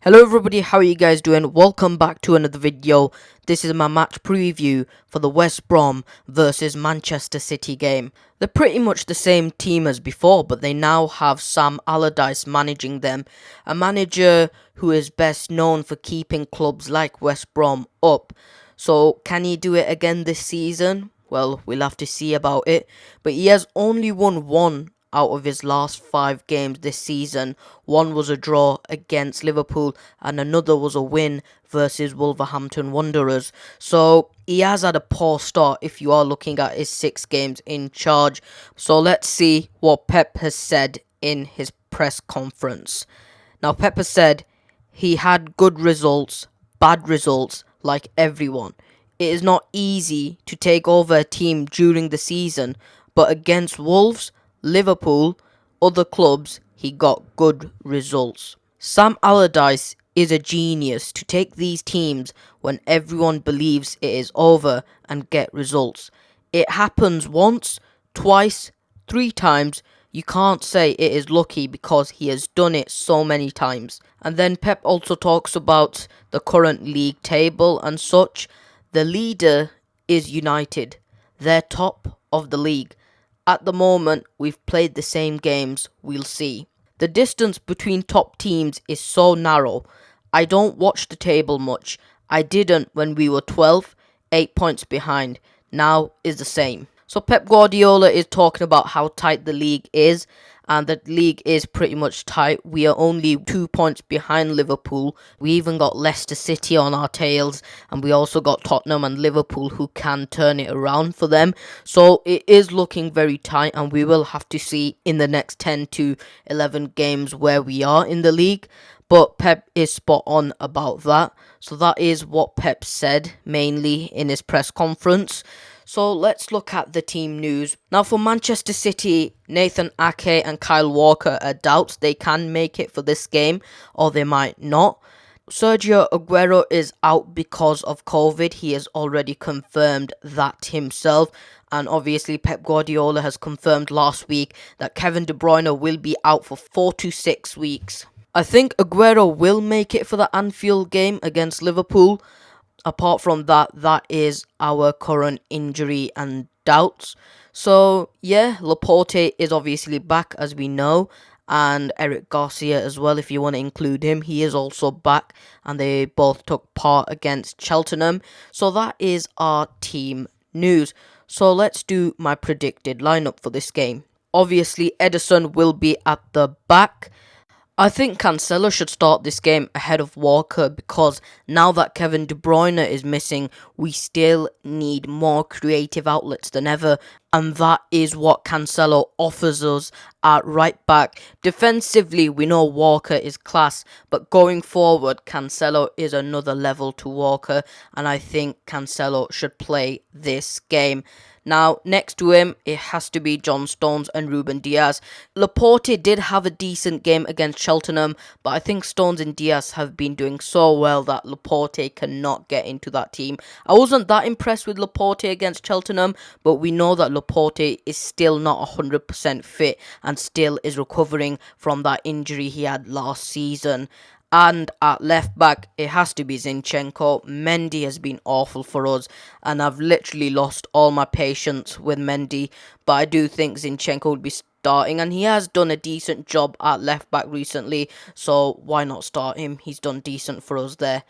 Hello everybody, how are you guys doing? Welcome back to another video. This is my match preview for the West Brom versus Manchester City game. They're pretty much the same team as before, but they now have Sam Allardyce managing them. A manager who is best known for keeping clubs like West Brom up. So can he do it again this season? Well, we'll have to see about it. But he has only won one out of his last 5 games this season. One was a draw against Liverpool and another was a win versus Wolverhampton Wanderers. So he has had a poor start if you are looking at his 6 games in charge. So let's see what Pep has said in his press conference. Now Pep has said he had good results, bad results like everyone. It is not easy to take over a team during the season, but against Wolves, Liverpool, other clubs, he got good results. Sam Allardyce is a genius to take these teams when everyone believes it is over and get results. It happens once, twice, 3 times. You can't say it is lucky because he has done it so many times. And then Pep also talks about the current league table and such. The leader is United. They're top of the league. At the moment, we've played the same games, we'll see. The distance between top teams is so narrow. I don't watch the table much. I didn't when we were 12, 8 points behind. Now is the same. So Pep Guardiola is talking about how tight the league is, and the league is pretty much tight. We are only 2 points behind Liverpool. We even got Leicester City on our tails, and we also got Tottenham and Liverpool who can turn it around for them. So it is looking very tight, and we will have to see in the next 10 to 11 games where we are in the league. But Pep is spot on about that. So that is what Pep said mainly in his press conference. So let's look at the team news. Now for Manchester City, Nathan Ake and Kyle Walker are doubts. They can make it for this game or they might not. Sergio Aguero is out because of COVID. He has already confirmed that himself. And obviously Pep Guardiola has confirmed last week that Kevin De Bruyne will be out for 4 to 6 weeks. I think Aguero will make it for the Anfield game against Liverpool. Apart from that, that is our current injury and doubts. So, yeah, Laporte is obviously back, as we know. And Eric Garcia as well, if you want to include him. He is also back. And they both took part against Cheltenham. So, that is our team news. So, let's do my predicted lineup for this game. Obviously, Ederson will be at the back. I think Cancelo should start this game ahead of Walker because now that Kevin De Bruyne is missing, we still need more creative outlets than ever, and that is what Cancelo offers us at right back. Defensively, we know Walker is class, but going forward, Cancelo is another level to Walker, and I think Cancelo should play this game. Now, next to him, it has to be John Stones and Ruben Diaz. Laporte did have a decent game against Cheltenham, but I think Stones and Diaz have been doing so well that Laporte cannot get into that team. I wasn't that impressed with Laporte against Cheltenham, but we know that Laporte is still not 100% fit and still is recovering from that injury he had last season. And at left back, it has to be Zinchenko. Mendy has been awful for us, and I've literally lost all my patience with Mendy. But I do think Zinchenko would be starting, and he has done a decent job at left back recently, so why not start him? He's done decent for us there.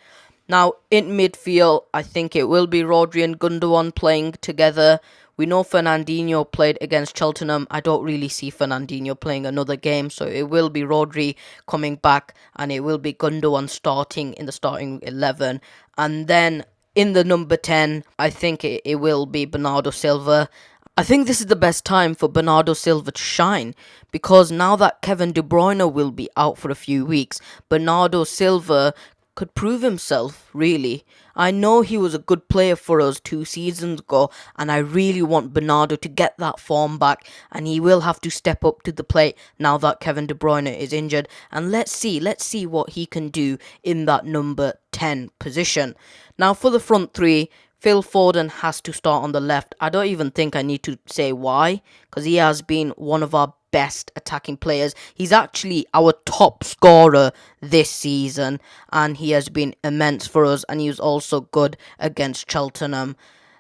Now, in midfield, I think it will be Rodri and Gundogan playing together. We know Fernandinho played against Cheltenham. I don't really see Fernandinho playing another game, so it will be Rodri coming back, and it will be Gundogan starting in the starting 11. And then in the number 10, I think it will be Bernardo Silva. I think this is the best time for Bernardo Silva to shine because now that Kevin De Bruyne will be out for a few weeks, Bernardo Silva could prove himself, really. I know he was a good player for us 2 seasons ago, and I really want Bernardo to get that form back, and he will have to step up to the plate now that Kevin De Bruyne is injured. And let's see what he can do in that number 10 position. Now for the front 3, Phil Foden has to start on the left. I don't even think I need to say why, because he has been one of our best attacking players. He's actually our top scorer this season, and he has been immense for us, and he was also good against Cheltenham.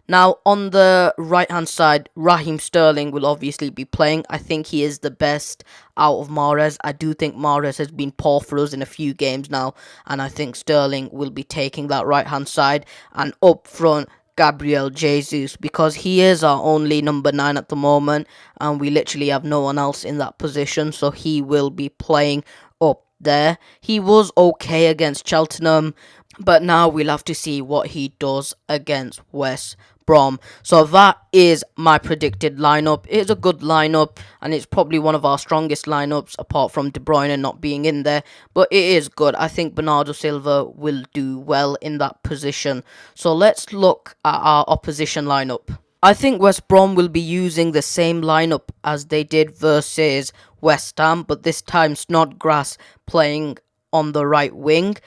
Now, on the right-hand side, Raheem Sterling will obviously be playing. I think he is the best out of Mahrez. I do think Mahrez has been poor for us in a few games now, and I think Sterling will be taking that right-hand side. And up front, Gabriel Jesus, because he is our only number 9 at the moment, and we literally have no one else in that position, so he will be playing up there. He was okay against Cheltenham, but now we'll have to see what he does against West Brom. So that is my predicted lineup. It's a good lineup, and it's probably one of our strongest lineups apart from De Bruyne not being in there, but it is good. I think Bernardo Silva will do well in that position. So let's look at our opposition lineup. I think West Brom will be using the same lineup as they did versus West Ham, but this time Snodgrass playing on the right wing.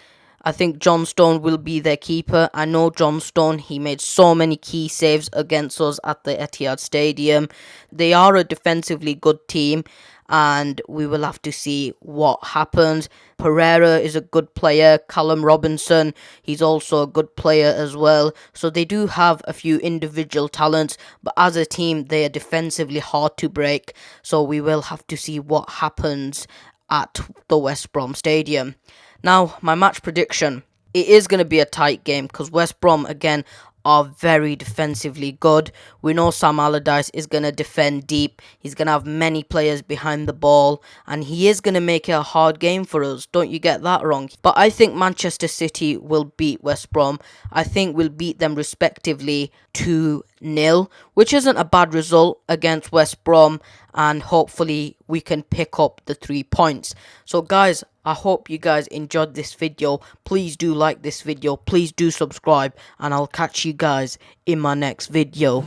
I think John Stone will be their keeper. I know John Stone, he made so many key saves against us at the Etihad Stadium. They are a defensively good team, and we will have to see what happens. Pereira is a good player. Callum Robinson, he's also a good player as well. So they do have a few individual talents, but as a team, they are defensively hard to break. So we will have to see what happens at the West Brom Stadium. Now, my match prediction. It is going to be a tight game because West Brom, again, are very defensively good. We know Sam Allardyce is going to defend deep. He's going to have many players behind the ball, and he is going to make it a hard game for us. Don't you get that wrong. But I think Manchester City will beat West Brom. I think we'll beat them respectively 2-0, which isn't a bad result against West Brom, and hopefully we can pick up the 3 points. So guys, I hope you guys enjoyed this video. Please do like this video, please do subscribe, and I'll catch you guys in my next video.